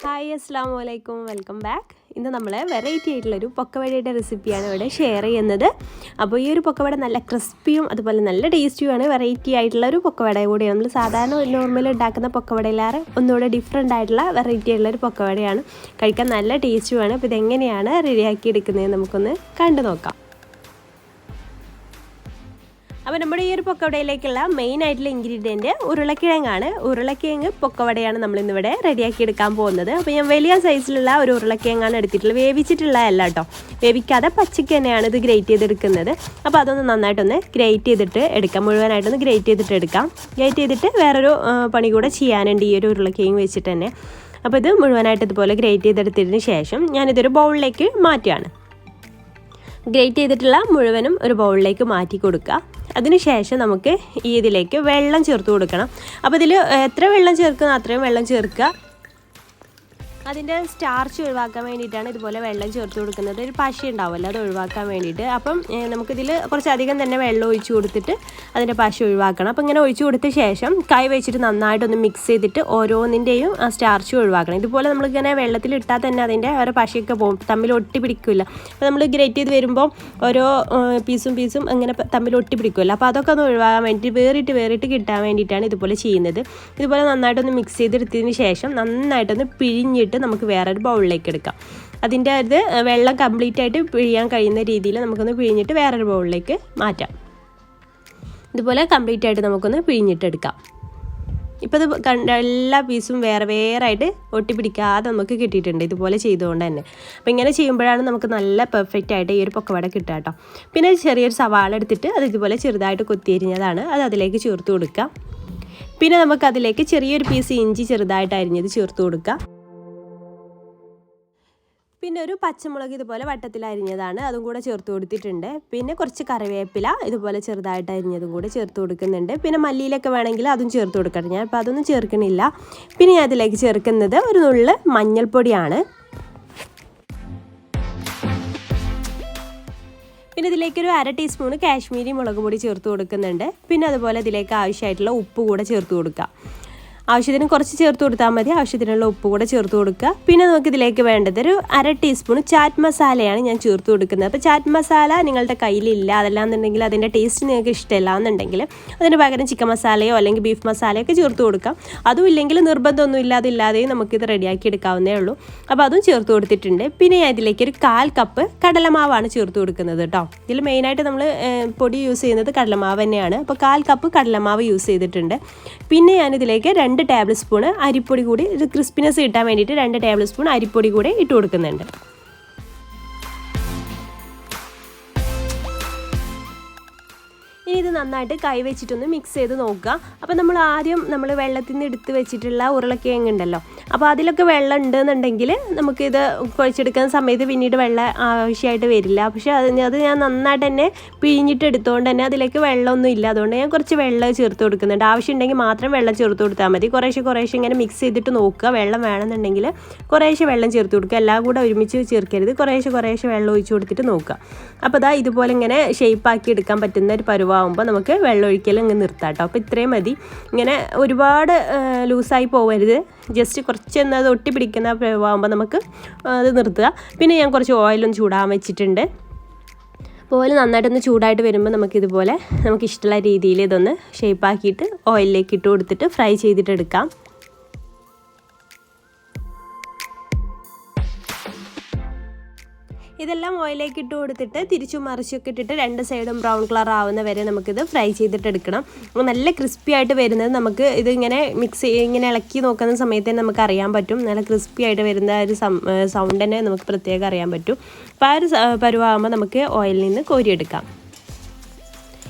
Hi അസ്സലാമു അലൈക്കും, welcome back. ഇന്ന് നമ്മൾ വെറൈറ്റി ആയിട്ടുള്ളൊരു പൊക്കവടയുടെ റെസിപ്പിയാണ് ഇവിടെ ഷെയർ ചെയ്യുന്നത്. അപ്പോൾ ഈ ഒരു പൊക്കവട നല്ല ക്രിസ്പിയും അതുപോലെ നല്ല ടേസ്റ്റിയുമാണ്. വെറൈറ്റി ആയിട്ടുള്ളൊരു പൊക്കവട കൂടിയാണ്. നമ്മൾ സാധാരണ നോർമൽ ഉണ്ടാക്കുന്ന പൊക്കവടയിലേറെ ഒന്നുകൂടെ ഡിഫറെൻ്റ് ആയിട്ടുള്ള വെറൈറ്റി ആയിട്ടുള്ളൊരു പൊക്കവടയാണ്. കഴിക്കാൻ നല്ല ടേസ്റ്റിയുമാണ്. അപ്പോൾ ഇതെങ്ങനെയാണ് റെഡിയാക്കി എടുക്കുന്നത് നമുക്കൊന്ന് കണ്ടു നോക്കാം. അപ്പോൾ നമ്മുടെ ഈ ഒരു പൊക്കവടയിലേക്കുള്ള മെയിൻ ആയിട്ടുള്ള ഇൻഗ്രീഡിയൻറ്റ് ഉരുളക്കിഴങ്ങാണ്. ഉരുളക്കിഴങ്ങ് പൊക്കവടയാണ് നമ്മളിന്നിവിടെ റെഡിയാക്കി എടുക്കാൻ പോകുന്നത്. അപ്പോൾ ഞാൻ വലിയ സൈസിലുള്ള ഒരു ഉരുളക്കിഴങ്ങാണ് എടുത്തിട്ടുള്ളത്. വേവിച്ചിട്ടുള്ള അല്ല കേട്ടോ, വേവിക്കാതെ പച്ചയ്ക്ക് തന്നെയാണ് ഇത് ഗ്രേറ്റ് ചെയ്തെടുക്കുന്നത്. അപ്പോൾ അതൊന്ന് നന്നായിട്ടൊന്ന് ഗ്രേറ്റ് ചെയ്തിട്ട് എടുക്കാം, മുഴുവനായിട്ടൊന്ന് ഗ്രേറ്റ് ചെയ്തിട്ട് എടുക്കാം. ഗ്രേറ്റ് ചെയ്തിട്ട് വേറൊരു പണി കൂടെ ചെയ്യാനുണ്ട് ഈ ഒരു ഉരുളക്കിഴങ്ങ് വെച്ചിട്ട് തന്നെ. അപ്പോൾ ഇത് മുഴുവനായിട്ട് ഇതുപോലെ ഗ്രേറ്റ് ചെയ്തെടുത്തതിന് ശേഷം ഞാനിതൊരു ബൗളിലേക്ക് മാറ്റുകയാണ്. ഗ്രേറ്റ് ചെയ്തിട്ടുള്ള മുഴുവനും ഒരു ബൗളിലേക്ക് മാറ്റി കൊടുക്കുക. അതിനുശേഷം നമുക്ക് ഇതിലേക്ക് വെള്ളം ചേർത്ത് കൊടുക്കണം. അപ്പോൾ ഇതിൽ എത്ര വെള്ളം ചേർക്കുന്നോ അത്രയും വെള്ളം ചേർക്കുക. അതിൻ്റെ സ്റ്റാർച്ച് ഒഴിവാക്കാൻ വേണ്ടിയിട്ടാണ് ഇതുപോലെ വെള്ളം ചേർത്ത് കൊടുക്കുന്നത്. ഒരു പശ ഉണ്ടാവുമല്ലോ, അത് ഒഴിവാക്കാൻ വേണ്ടിയിട്ട്. അപ്പം നമുക്കിതിൽ കുറച്ചധികം തന്നെ വെള്ളം ഒഴിച്ച് കൊടുത്തിട്ട് അതിൻ്റെ പശ ഒഴിവാക്കണം. അപ്പോൾ ഇങ്ങനെ ഒഴിച്ച് കൊടുത്ത ശേഷം കൈ വെച്ചിട്ട് നന്നായിട്ടൊന്ന് മിക്സ് ചെയ്തിട്ട് ഓരോന്നിൻ്റെയും ആ സ്റ്റാർച്ച് ഒഴിവാക്കണം. ഇതുപോലെ നമ്മളിങ്ങനെ വെള്ളത്തിൽ ഇട്ടാൽ തന്നെ അതിൻ്റെ ഓരോ പശയൊക്കെ പോകും, തമ്മിൽ ഒട്ടി പിടിക്കില്ല. അപ്പോൾ നമ്മൾ ഗ്രേറ്റ് ചെയ്ത് വരുമ്പോൾ ഓരോ പീസും അങ്ങനെ തമ്മിൽ ഒട്ടി പിടിക്കില്ല. അപ്പോൾ അതൊക്കെ ഒന്ന് ഒഴിവാക്കാൻ വേണ്ടിയിട്ട് വേറിട്ട് കിട്ടാൻ വേണ്ടിയിട്ടാണ് ഇതുപോലെ ചെയ്യുന്നത്. ഇതുപോലെ നന്നായിട്ടൊന്ന് മിക്സ് ചെയ്തെടുത്തതിന് ശേഷം നന്നായിട്ടൊന്ന് പിഴിഞ്ഞിട്ട് നമുക്ക് വേറൊരു ബൗളിലേക്ക് എടുക്കാം. അതിൻ്റെ അത് വെള്ളം കംപ്ലീറ്റ് ആയിട്ട് പിഴിയാൻ കഴിയുന്ന രീതിയിൽ നമുക്കൊന്ന് പിഴിഞ്ഞിട്ട് വേറൊരു ബൗളിലേക്ക് മാറ്റാം. ഇതുപോലെ കംപ്ലീറ്റ് ആയിട്ട് നമുക്കൊന്ന് പിഴിഞ്ഞിട്ടെടുക്കാം. ഇപ്പോൾ ഇത് എല്ലാ പീസും വേറെ ആയിട്ട് ഒട്ടിപ്പിടിക്കാതെ നമുക്ക് കിട്ടിയിട്ടുണ്ട് ഇതുപോലെ ചെയ്തുകൊണ്ട് തന്നെ. അപ്പോൾ ഇങ്ങനെ ചെയ്യുമ്പോഴാണ് നമുക്ക് നല്ല പെർഫെക്റ്റ് ആയിട്ട് ഈ ഒരു പൊക്കവട കിട്ടുക കേട്ടോ. പിന്നെ ചെറിയൊരു സവാള എടുത്തിട്ട് അത് ഇതുപോലെ ചെറുതായിട്ട് കൊത്തിയരിഞ്ഞതാണ്, അത് അതിലേക്ക് ചേർത്ത് കൊടുക്കുക. പിന്നെ നമുക്കതിലേക്ക് ചെറിയൊരു പീസ് ഇഞ്ചി ചെറുതായിട്ട് അരിഞ്ഞത് ചേർത്ത് കൊടുക്കുക. പിന്നെ ഒരു പച്ചമുളക് ഇതുപോലെ വട്ടത്തിൽ അരിഞ്ഞതാണ്, അതും കൂടെ ചേർത്ത് കൊടുത്തിട്ടുണ്ട്. പിന്നെ കുറച്ച് കറിവേപ്പില ഇതുപോലെ ചെറുതായിട്ട് അരിഞ്ഞതും കൂടെ ചേർത്ത് കൊടുക്കുന്നുണ്ട്. പിന്നെ മല്ലിയിലൊക്കെ വേണമെങ്കിൽ അതും ചേർത്ത് കൊടുക്കണം. ഞാൻ ഇപ്പോൾ അതൊന്നും ചേർക്കണില്ല. പിന്നെ ഞാൻ അതിലേക്ക് ചേർക്കുന്നത് ഒരു നുള്ള് മഞ്ഞൾപ്പൊടിയാണ്. പിന്നെ ഇതിലേക്കൊരു 1/2 ടീസ്പൂൺ കാശ്മീരി മുളക് പൊടി ചേർത്ത് കൊടുക്കുന്നുണ്ട്. പിന്നെ അതുപോലെ ഇതിലേക്ക് ആവശ്യമായിട്ടുള്ള ഉപ്പ് കൂടെ ചേർത്ത് കൊടുക്കുക. ആവശ്യത്തിന് കുറച്ച് ചേർത്ത് കൊടുത്താൽ മതി, ആവശ്യത്തിനുള്ള ഉപ്പ് കൂടെ ചേർത്ത് കൊടുക്കുക. പിന്നെ നമുക്കിതിലേക്ക് വേണ്ടത് ഒരു 1/2 ടീസ്പൂൺ ചാറ്റ് മസാലയാണ് ഞാൻ ചേർത്ത് കൊടുക്കുന്നത്. അപ്പോൾ ചാറ്റ് മസാല നിങ്ങളുടെ കയ്യിലില്ല, അതല്ലാന്നുണ്ടെങ്കിൽ അതിൻ്റെ ടേസ്റ്റ് നിങ്ങൾക്ക് ഇഷ്ടമല്ല എന്നുണ്ടെങ്കിൽ അതിന് പകരം ചിക്കൻ മസാലയോ അല്ലെങ്കിൽ ബീഫ് മസാലയോ ഒക്കെ ചേർത്ത് കൊടുക്കാം. അതും ഇല്ലെങ്കിൽ നിർബന്ധമൊന്നും ഇല്ലാതെയും നമുക്കിത് റെഡിയാക്കി എടുക്കാവുന്നേ ഉള്ളൂ. അപ്പോൾ അതും ചേർത്ത് കൊടുത്തിട്ടുണ്ട്. പിന്നെ ഞാൻ ഇതിലേക്ക് ഒരു 1/4 കപ്പ് കടലമാവാണ് ചേർത്ത് കൊടുക്കുന്നത് കേട്ടോ. ഇതിൽ മെയിനായിട്ട് നമ്മൾ പൊടി യൂസ് ചെയ്യുന്നത് കടലമാവ് തന്നെയാണ്. അപ്പോൾ 1/4 കപ്പ് കടലമാവ് യൂസ് ചെയ്തിട്ടുണ്ട്. പിന്നെ ഞാനിതിലേക്ക് 2 ടേബിൾ സ്പൂൺ അരിപ്പൊടി കൂടി, ഒരു ക്രിസ്പിനെസ് കിട്ടാൻ വേണ്ടിയിട്ട് 2 ടേബിൾ സ്പൂൺ അരിപ്പൊടി കൂടി ഇട്ട് കൊടുക്കുന്നുണ്ട്. ഇനി ഇത് നന്നായിട്ട് കൈ വെച്ചിട്ടൊന്ന് മിക്സ് ചെയ്ത് നോക്കുക. അപ്പോൾ നമ്മൾ വെള്ളത്തിൽ നിന്ന് എടുത്ത് വെച്ചിട്ടുള്ള ഉരുളക്കിഴങ്ങ് ഉണ്ടല്ലോ, അപ്പോൾ അതിലൊക്കെ വെള്ളം ഉണ്ടെന്നുണ്ടെങ്കിൽ നമുക്കിത് കുഴച്ചെടുക്കുന്ന സമയത്ത് പിന്നീട് വെള്ളം ആവശ്യമായിട്ട് വരില്ല. പക്ഷേ അത് ഞാൻ നന്നായിട്ട് തന്നെ പിഴിഞ്ഞിട്ട് എടുത്തുകൊണ്ട് തന്നെ അതിലേക്ക് വെള്ളമൊന്നും ഇല്ല. അതുകൊണ്ട് ഞാൻ കുറച്ച് വെള്ളം ചേർത്ത് കൊടുക്കുന്നുണ്ട്. ആവശ്യമുണ്ടെങ്കിൽ മാത്രം വെള്ളം ചേർത്ത് കൊടുത്താൽ മതി. കുറേശ്ശെ ഇങ്ങനെ മിക്സ് ചെയ്തിട്ട് നോക്കുക. വെള്ളം വേണമെന്നുണ്ടെങ്കിൽ കുറേശ്ശെ വെള്ളം ചേർത്ത് കൊടുക്കുക, എല്ലാം കൂടെ ഒരുമിച്ച് ചേർക്കരുത്. കുറേശ്ശെ വെള്ളം ഒഴിച്ച് കൊടുത്തിട്ട് നോക്കുക. അപ്പോൾ ഇതാ ഇതുപോലെ ഇങ്ങനെ ഷേപ്പാക്കി എടുക്കാൻ പറ്റുന്ന ഒരു പരുവാകുമ്പോൾ നമുക്ക് വെള്ളം ഒഴിക്കലും ഇങ്ങനെ നിർത്താം കേട്ടോ. അപ്പോൾ ഇത്രയും മതി. ഇങ്ങനെ ഒരുപാട് ലൂസായി പോകരുത്, ജസ്റ്റ് കുറച്ചൊന്ന് അത് ഒട്ടി പിടിക്കുന്ന പരുവാകുമ്പോൾ നമുക്ക് അത് നിർത്തുക. പിന്നെ ഞാൻ കുറച്ച് ഓയിലൊന്ന് ചൂടാൻ വെച്ചിട്ടുണ്ട്. ഓയിൽ നന്നായിട്ടൊന്ന് ചൂടായിട്ട് വരുമ്പോൾ നമുക്കിതുപോലെ നമുക്കിഷ്ടമുള്ള രീതിയിൽ ഇതൊന്ന് ഷേപ്പാക്കിയിട്ട് ഓയിലിലേക്ക് ഇട്ട് കൊടുത്തിട്ട് ഫ്രൈ ചെയ്തിട്ടെടുക്കാം. ഇതെല്ലാം ഓയിലേക്ക് ഇട്ട് കൊടുത്തിട്ട് തിരിച്ചും മറിച്ചൊക്കെ ഇട്ടിട്ട് 2 സൈഡും ബ്രൗൺ കളർ ആവുന്ന വരെ നമുക്കിത് ഫ്രൈ ചെയ്തിട്ടെടുക്കണം. നല്ല ക്രിസ്പി ആയിട്ട് വരുന്നത് നമുക്ക് ഇതിങ്ങനെ ഇങ്ങനെ ഇളക്കി നോക്കുന്ന സമയത്ത് തന്നെ നമുക്ക് അറിയാൻ പറ്റും. നല്ല ക്രിസ്പി ആയിട്ട് വരുന്ന ഒരു സൗണ്ട് തന്നെ നമുക്ക് പ്രത്യേകം അറിയാൻ പറ്റും. അപ്പോൾ ആ ഒരു പരുവാകുമ്പോൾ നമുക്ക് ഓയിലിൽ നിന്ന് കോരിയെടുക്കാം.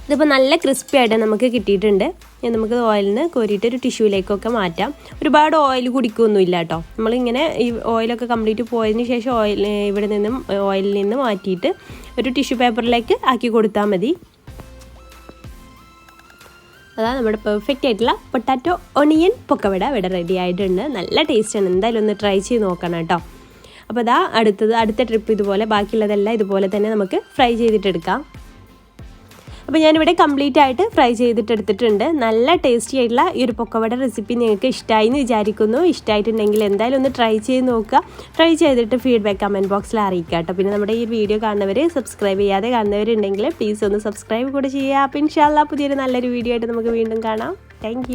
ഇതിപ്പോൾ നല്ല ക്രിസ്പി ആയിട്ട് നമുക്ക് കിട്ടിയിട്ടുണ്ട്. നമുക്ക് ഓയിലിൽ നിന്ന് കോരിയിട്ട് ഒരു ടിഷ്യൂലേക്കൊക്കെ മാറ്റാം. ഒരുപാട് ഓയിൽ കുടിക്കുകയൊന്നുമില്ല കേട്ടോ. നമ്മളിങ്ങനെ ഈ ഓയിലൊക്കെ കംപ്ലീറ്റ് പോയതിന് ശേഷം ഓയിലിൽ നിന്ന് മാറ്റിയിട്ട് ഒരു ടിഷ്യൂ പേപ്പറിലേക്ക് ആക്കി കൊടുത്താൽ മതി. അതാണ് നമ്മുടെ പെർഫെക്റ്റ് ആയിട്ടുള്ള പൊട്ടാറ്റോ ഒണിയൻ പൊക്കവട ഇവിടെ റെഡി ആയിട്ടുണ്ട്. നല്ല ടേസ്റ്റാണ്, എന്തായാലും ഒന്ന് ട്രൈ ചെയ്ത് നോക്കണം കേട്ടോ. അപ്പോൾ അതാ അടുത്ത ട്രിപ്പ് ഇതുപോലെ ബാക്കിയുള്ളതെല്ലാം ഇതുപോലെ തന്നെ നമുക്ക് ഫ്രൈ ചെയ്തിട്ടെടുക്കാം. അപ്പോൾ ഞാനിവിടെ കംപ്ലീറ്റ് ആയിട്ട് ഫ്രൈ ചെയ്തിട്ടെടുത്തിട്ടുണ്ട്. നല്ല ടേസ്റ്റി ആയിട്ടുള്ള ഈ ഒരു പൊക്കവട റെസിപ്പി നിങ്ങൾക്ക് ഇഷ്ടമായി എന്ന് വിചാരിക്കുന്നു. ഇഷ്ടമായിട്ടുണ്ടെങ്കിൽ എന്തായാലും ഒന്ന് ട്രൈ ചെയ്ത് നോക്കുക. ട്രൈ ചെയ്തിട്ട് ഫീഡ്ബാക്ക് കമൻറ്റ് ബോക്സിൽ അറിയിക്കുക കേട്ടോ. പിന്നെ നമ്മുടെ ഈ വീഡിയോ കാണുന്നവർ സബ്സ്ക്രൈബ് ചെയ്യാതെ കാണുന്നവരുണ്ടെങ്കിൽ പ്ലീസ് ഒന്ന് സബ്സ്ക്രൈബ് കൂടെ ചെയ്യുക. അപ്പോൾ ഇൻഷാല്ലാ പുതിയൊരു നല്ലൊരു വീഡിയോ ആയിട്ട് നമുക്ക് വീണ്ടും കാണാം. താങ്ക്